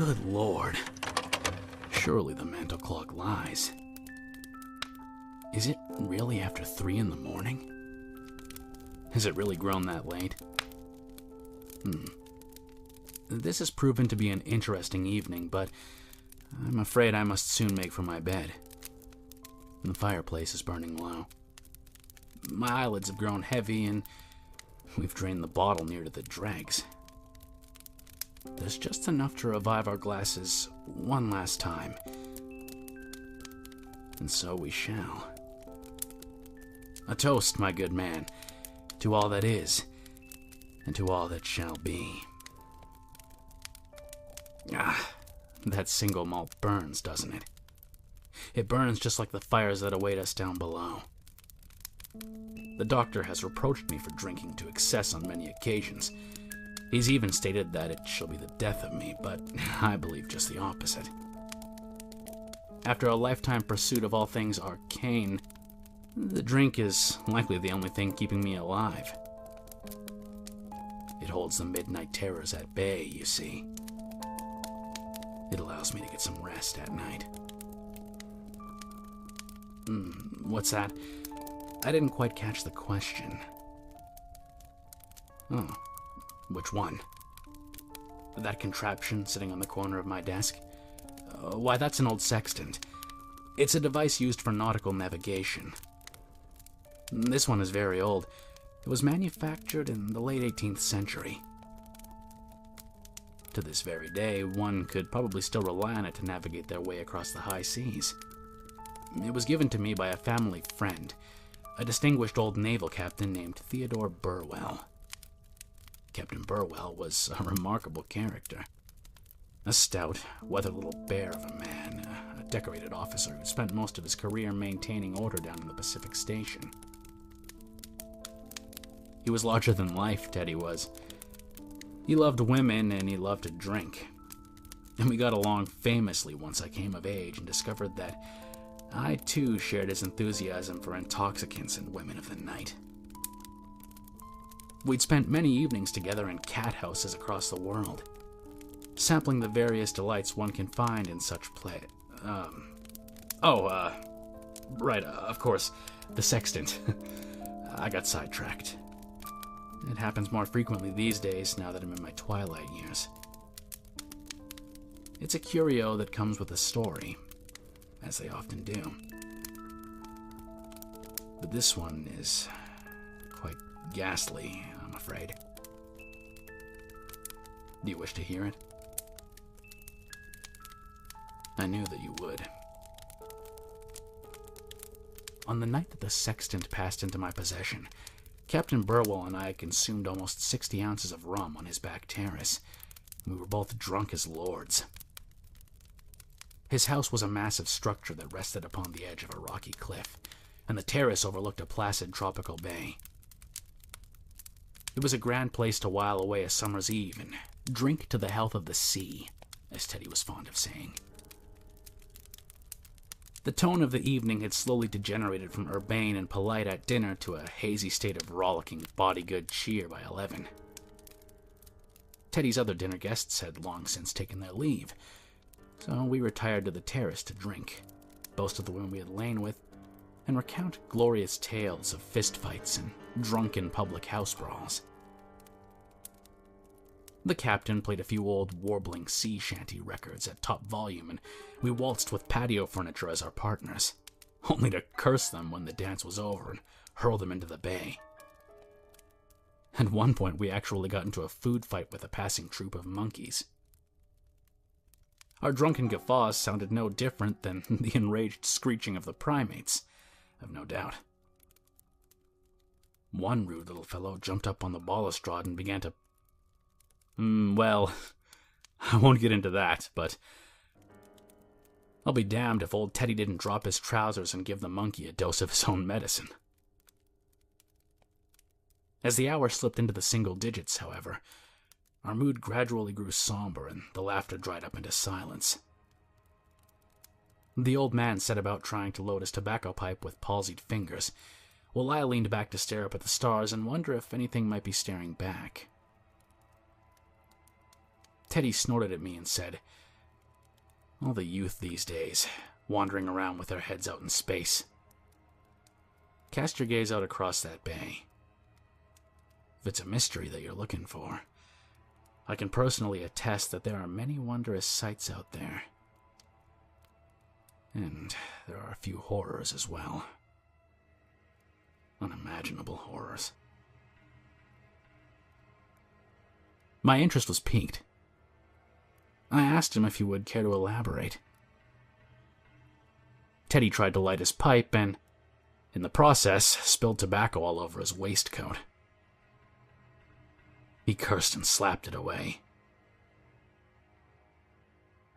Good Lord. Surely the mental clock lies. Is it really after 3 in the morning? Has it really grown that late? This has proven to be an interesting evening, but I'm afraid I must soon make for my bed. The fireplace is burning low. My eyelids have grown heavy, and we've drained the bottle near to the dregs. There's just enough to revive our glasses one last time. And so we shall. A toast, my good man, to all that is, and to all that shall be. That single malt burns, doesn't it? It burns just like the fires that await us down below. The doctor has reproached me for drinking to excess on many occasions. He's even stated that it shall be the death of me, but I believe just the opposite. After a lifetime pursuit of all things arcane, the drink is likely the only thing keeping me alive. It holds the midnight terrors at bay, you see. It allows me to get some rest at night. What's that? I didn't quite catch the question. Oh, which one? That contraption sitting on the corner of my desk? Why, that's an old sextant. It's a device used for nautical navigation. This one is very old. It was manufactured in the late 18th century. To this very day, one could probably still rely on it to navigate their way across the high seas. It was given to me by a family friend, a distinguished old naval captain named Theodore Burwell. Captain Burwell was a remarkable character. A stout, weathered little bear of a man, a decorated officer who spent most of his career maintaining order down in the Pacific Station. He was larger than life, Teddy was. He loved women and he loved to drink. And we got along famously once I came of age and discovered that I too shared his enthusiasm for intoxicants and women of the night. We'd spent many evenings together in cat houses across the world, sampling the various delights one can find in such play. Right, of course, the sextant. I got sidetracked. It happens more frequently these days now that I'm in my twilight years. It's a curio that comes with a story, as they often do. But this one is quite ghastly, I'm afraid. Do you wish to hear it? I knew that you would. On the night that the sextant passed into my possession, Captain Burwell and I had consumed almost 60 ounces of rum on his back terrace. We were both drunk as lords. His house was a massive structure that rested upon the edge of a rocky cliff, and the terrace overlooked a placid tropical bay. It was a grand place to while away a summer's eve and drink to the health of the sea, as Teddy was fond of saying. The tone of the evening had slowly degenerated from urbane and polite at dinner to a hazy state of rollicking body-good cheer by 11. Teddy's other dinner guests had long since taken their leave, so we retired to the terrace to drink, boast of the women we had lain with, and recount glorious tales of fistfights and drunken public house brawls. The captain played a few old warbling sea shanty records at top volume, and we waltzed with patio furniture as our partners, only to curse them when the dance was over and hurl them into the bay. At one point, we actually got into a food fight with a passing troop of monkeys. Our drunken guffaws sounded no different than the enraged screeching of the primates, I've no doubt. One rude little fellow jumped up on the balustrade and began to... well, I won't get into that, but I'll be damned if old Teddy didn't drop his trousers and give the monkey a dose of his own medicine. As the hour slipped into the single digits, however, our mood gradually grew somber and the laughter dried up into silence. The old man set about trying to load his tobacco pipe with palsied fingers, while I leaned back to stare up at the stars and wonder if anything might be staring back. Teddy snorted at me and said, All the youth these days, wandering around with their heads out in space. Cast your gaze out across that bay. If it's a mystery that you're looking for, I can personally attest that there are many wondrous sights out there. And there are a few horrors as well. Unimaginable horrors. My interest was piqued. I asked him if he would care to elaborate. Teddy tried to light his pipe and, in the process, spilled tobacco all over his waistcoat. He cursed and slapped it away.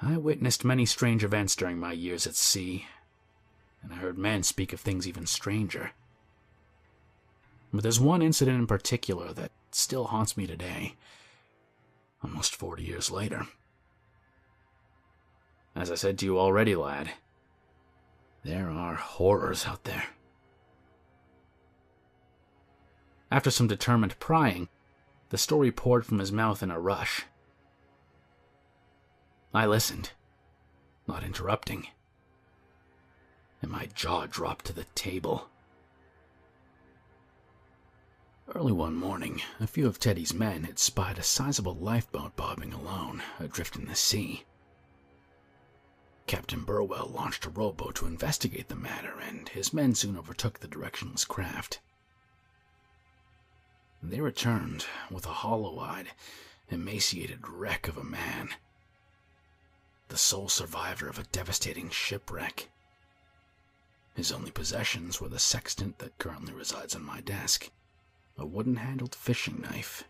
I witnessed many strange events during my years at sea, and I heard men speak of things even stranger. But there's one incident in particular that still haunts me today, almost 40 years later. As I said to you already, lad, there are horrors out there. After some determined prying, the story poured from his mouth in a rush. I listened, not interrupting, and my jaw dropped to the table. Early one morning, a few of Teddy's men had spied a sizable lifeboat bobbing alone, adrift in the sea. Captain Burwell launched a rowboat to investigate the matter, and his men soon overtook the directionless craft. They returned with a hollow-eyed, emaciated wreck of a man, the sole survivor of a devastating shipwreck. His only possessions were the sextant that currently resides on my desk, a wooden-handled fishing knife,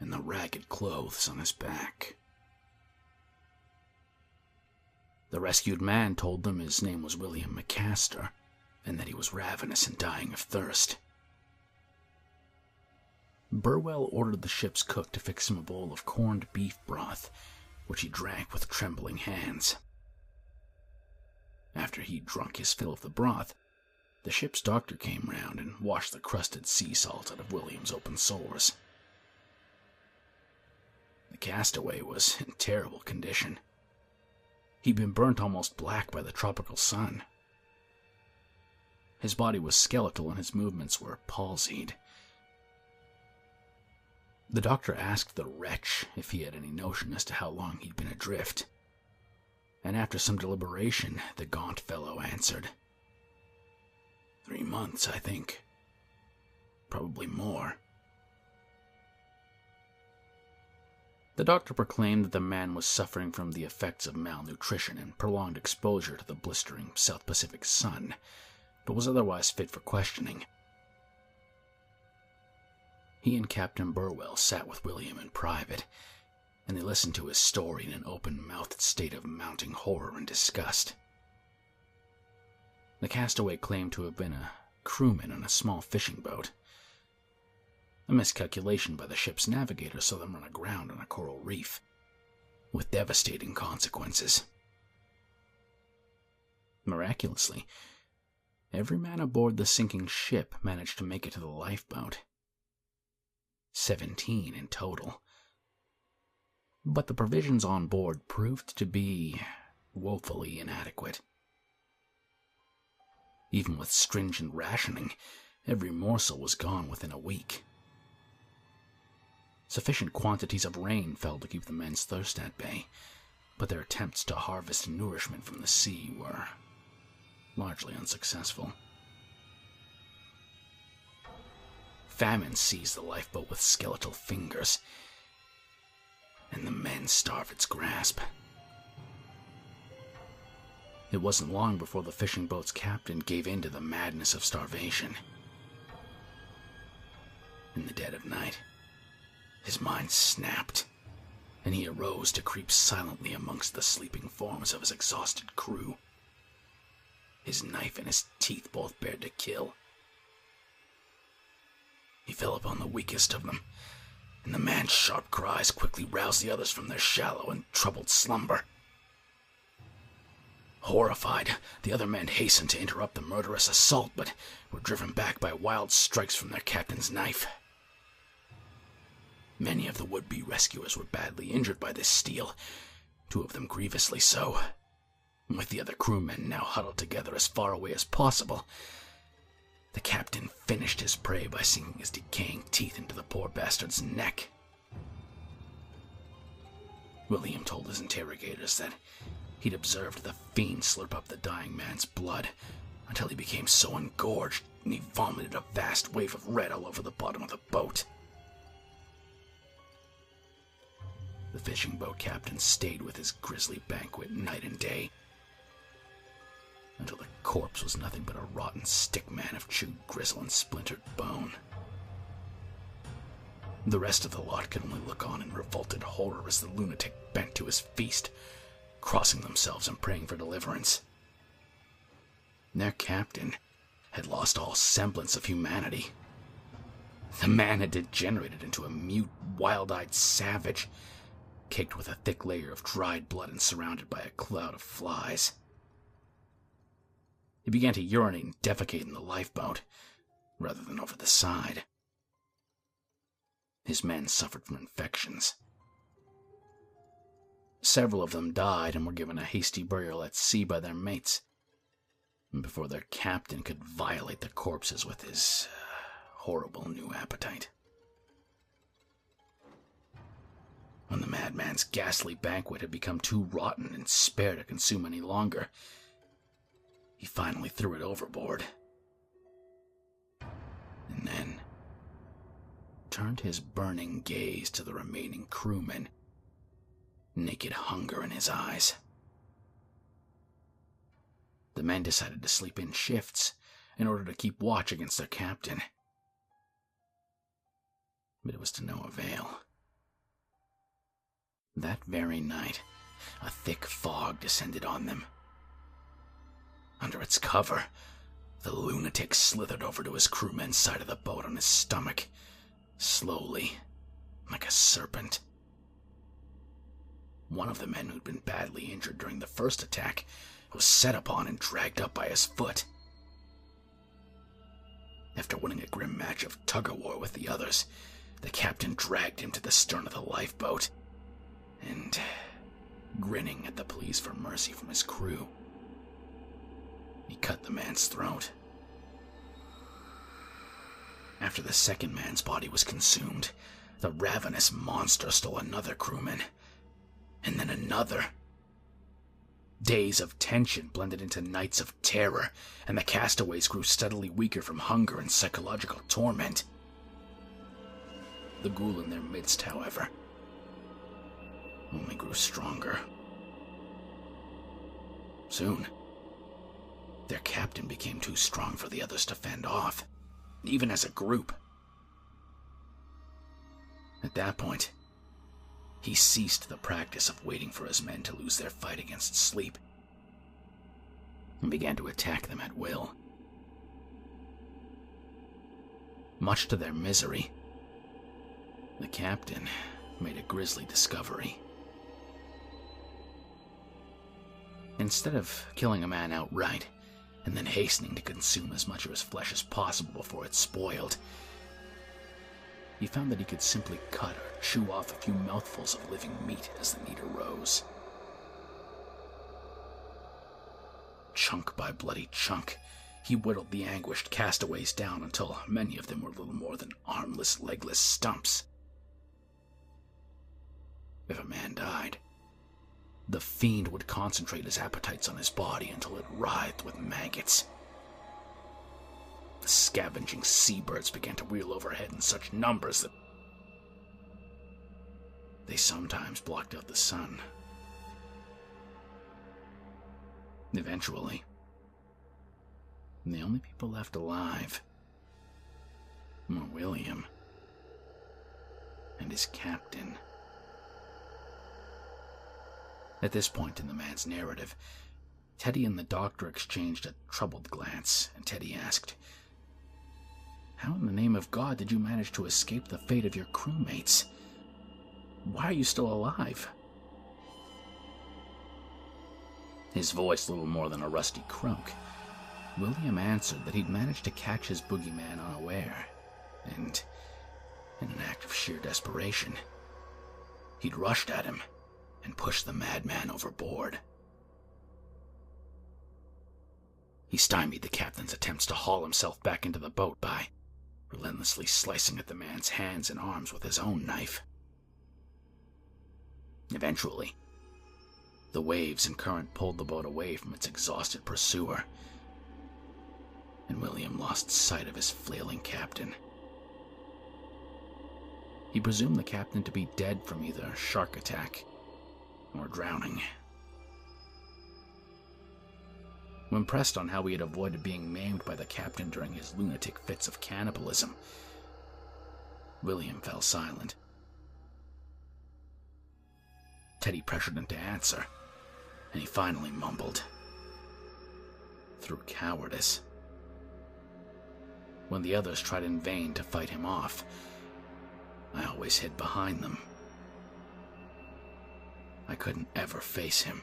and the ragged clothes on his back. The rescued man told them his name was William McCaster, and that he was ravenous and dying of thirst. Burwell ordered the ship's cook to fix him a bowl of corned beef broth, which he drank with trembling hands. After he'd drunk his fill of the broth, the ship's doctor came round and washed the crusted sea salt out of William's open sores. The castaway was in terrible condition. He'd been burnt almost black by the tropical sun. His body was skeletal and his movements were palsied. The doctor asked the wretch if he had any notion as to how long he'd been adrift, and after some deliberation, the gaunt fellow answered, 3 months, I think. Probably more. The doctor proclaimed that the man was suffering from the effects of malnutrition and prolonged exposure to the blistering South Pacific sun, but was otherwise fit for questioning. He and Captain Burwell sat with William in private, and they listened to his story in an open-mouthed state of mounting horror and disgust. The castaway claimed to have been a crewman on a small fishing boat. A miscalculation by the ship's navigator saw them run aground on a coral reef, with devastating consequences. Miraculously, every man aboard the sinking ship managed to make it to the lifeboat. 17 in total. But the provisions on board proved to be woefully inadequate. Even with stringent rationing, every morsel was gone within a week. Sufficient quantities of rain fell to keep the men's thirst at bay, but their attempts to harvest nourishment from the sea were largely unsuccessful. Famine seized the lifeboat with skeletal fingers, and the men starved its grasp. It wasn't long before the fishing boat's captain gave in to the madness of starvation. In the dead of night, his mind snapped, and he arose to creep silently amongst the sleeping forms of his exhausted crew. His knife and his teeth both bared to kill. He fell upon the weakest of them, and the man's sharp cries quickly roused the others from their shallow and troubled slumber. Horrified, the other men hastened to interrupt the murderous assault, but were driven back by wild strikes from their captain's knife. Many of the would-be rescuers were badly injured by this steel, 2 of them grievously so, With the other crewmen now huddled together as far away as possible, the captain finished his prey by sinking his decaying teeth into the poor bastard's neck. William told his interrogators that he'd observed the fiend slurp up the dying man's blood until he became so engorged he vomited a vast wave of red all over the bottom of the boat. The fishing boat captain stayed with his grisly banquet night and day, until the corpse was nothing but a rotten stick man of chewed gristle and splintered bone. The rest of the lot could only look on in revolted horror as the lunatic bent to his feast, crossing themselves and praying for deliverance. Their captain had lost all semblance of humanity. The man had degenerated into a mute, wild-eyed savage, caked with a thick layer of dried blood and surrounded by a cloud of flies. He began to urinate and defecate in the lifeboat, rather than over the side. His men suffered from infections. Several of them died and were given a hasty burial at sea by their mates, before their captain could violate the corpses with his horrible new appetite. When the madman's ghastly banquet had become too rotten and spare to consume any longer, he finally threw it overboard, and then turned his burning gaze to the remaining crewmen, naked hunger in his eyes. The men decided to sleep in shifts in order to keep watch against their captain, but it was to no avail. That very night, a thick fog descended on them. Under its cover, the lunatic slithered over to his crewman's side of the boat on his stomach, slowly, like a serpent. One of the men who'd been badly injured during the first attack was set upon and dragged up by his foot. After winning a grim match of tug-of-war with the others, the captain dragged him to the stern of the lifeboat, and, grinning at the pleas for mercy from his crew, he cut the man's throat. After the second man's body was consumed, the ravenous monster stole another crewman, and then another. Days of tension blended into nights of terror, and the castaways grew steadily weaker from hunger and psychological torment. The ghoul in their midst, however, only grew stronger. Soon, their captain became too strong for the others to fend off, even as a group. At that point, he ceased the practice of waiting for his men to lose their fight against sleep, and began to attack them at will. Much to their misery, the captain made a grisly discovery. Instead of killing a man outright, and then hastening to consume as much of his flesh as possible before it spoiled, he found that he could simply cut or chew off a few mouthfuls of living meat as the need arose. Chunk by bloody chunk, he whittled the anguished castaways down until many of them were little more than armless, legless stumps. If a man died, the fiend would concentrate his appetites on his body until it writhed with maggots. The scavenging seabirds began to wheel overhead in such numbers that they sometimes blocked out the sun. Eventually, the only people left alive were William and his captain. At this point in the man's narrative, Teddy and the doctor exchanged a troubled glance, and Teddy asked, "How in the name of God did you manage to escape the fate of your crewmates? Why are you still alive?" His voice little more than a rusty croak, William answered that he'd managed to catch his boogeyman unaware, and, in an act of sheer desperation, he'd rushed at him and pushed the madman overboard. He stymied the captain's attempts to haul himself back into the boat by relentlessly slicing at the man's hands and arms with his own knife. Eventually, the waves and current pulled the boat away from its exhausted pursuer, and William lost sight of his flailing captain. He presumed the captain to be dead from either a shark attack or drowning. When pressed on how he had avoided being maimed by the captain during his lunatic fits of cannibalism, William fell silent. Teddy pressured him to answer, and he finally mumbled, "Through cowardice." When the others tried in vain to fight him off, I always hid behind them. I couldn't ever face him.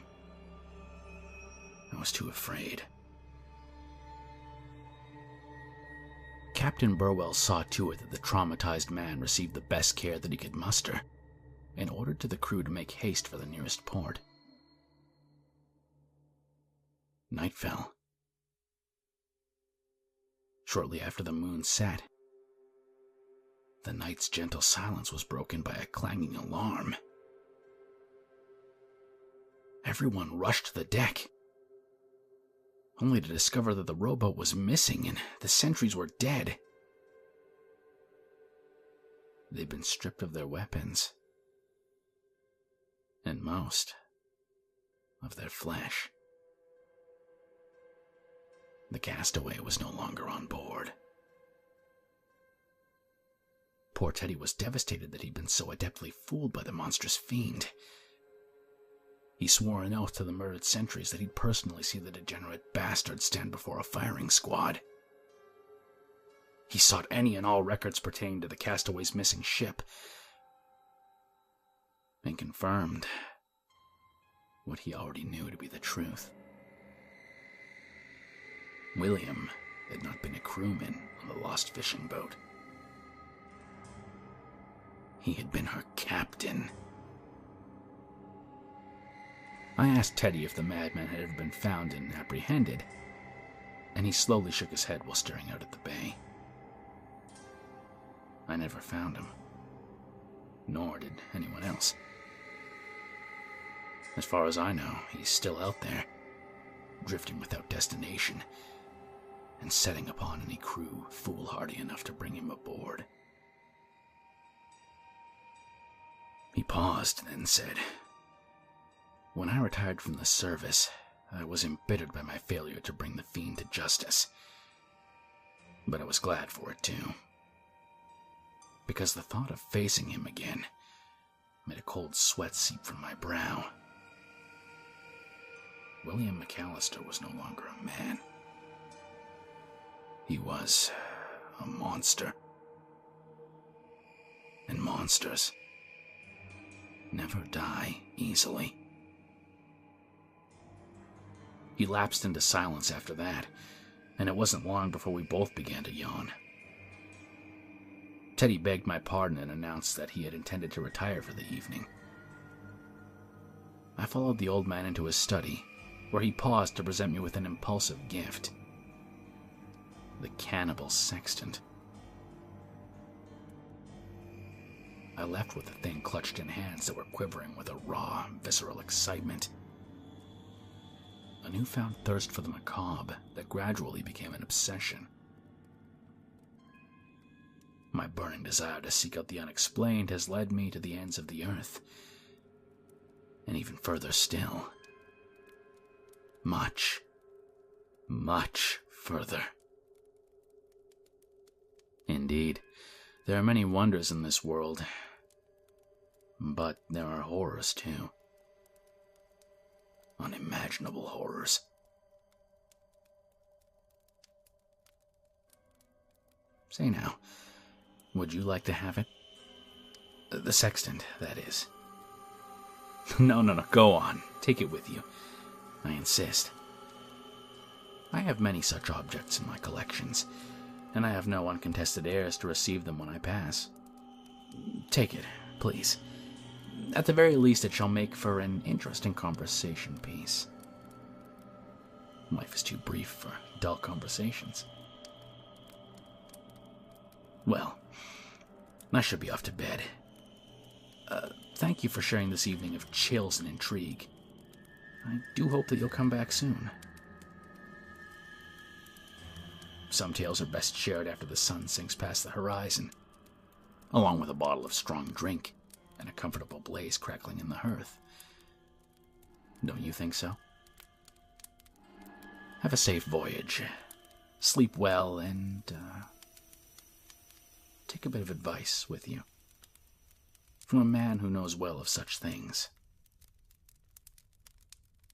I was too afraid. Captain Burwell saw to it that the traumatized man received the best care that he could muster, and ordered to the crew to make haste for the nearest port. Night fell. Shortly after the moon set, the night's gentle silence was broken by a clanging alarm. Everyone rushed to the deck, only to discover that the rowboat was missing and the sentries were dead. They'd been stripped of their weapons, and most of their flesh. The castaway was no longer on board. Poor Teddy was devastated that he'd been so adeptly fooled by the monstrous fiend. He swore an oath to the murdered sentries that he'd personally see the degenerate bastard stand before a firing squad. He sought any and all records pertaining to the castaway's missing ship, and confirmed what he already knew to be the truth. William had not been a crewman on the lost fishing boat. He had been her captain. I asked Teddy if the madman had ever been found and apprehended, and he slowly shook his head while staring out at the bay. I never found him, nor did anyone else. As far as I know, he's still out there, drifting without destination, and setting upon any crew foolhardy enough to bring him aboard. He paused, then said, "When I retired from the service, I was embittered by my failure to bring the fiend to justice. But I was glad for it, too. Because the thought of facing him again made a cold sweat seep from my brow. William McAllister was no longer a man. He was a monster. And monsters never die easily." He lapsed into silence after that, and it wasn't long before we both began to yawn. Teddy begged my pardon and announced that he had intended to retire for the evening. I followed the old man into his study, where he paused to present me with an impulsive gift: the cannibal sextant. I left with the thing clutched in hands that were quivering with a raw, visceral excitement. A newfound thirst for the macabre that gradually became an obsession. My burning desire to seek out the unexplained has led me to the ends of the earth, and even further still. Much, much further. Indeed, there are many wonders in this world, but there are horrors too. Unimaginable horrors. Say now, would you like to have it? The sextant, that is. No, go on. Take it with you. I insist. I have many such objects in my collections, and I have no uncontested heirs to receive them when I pass. Take it, please. At the very least, it shall make for an interesting conversation piece. Life is too brief for dull conversations. Well, I should be off to bed. Thank you for sharing this evening of chills and intrigue. I do hope that you'll come back soon. Some tales are best shared after the sun sinks past the horizon, along with a bottle of strong drink and a comfortable blaze crackling in the hearth. Don't you think so? Have a safe voyage. Sleep well and, take a bit of advice with you. From a man who knows well of such things.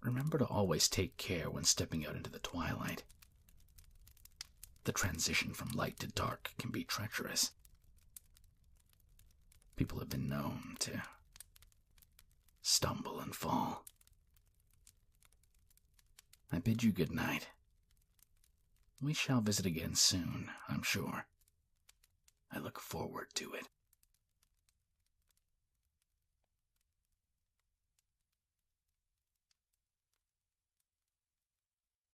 Remember to always take care when stepping out into the twilight. The transition from light to dark can be treacherous. People have been known to stumble and fall. I bid you good night. We shall visit again soon, I'm sure. I look forward to it.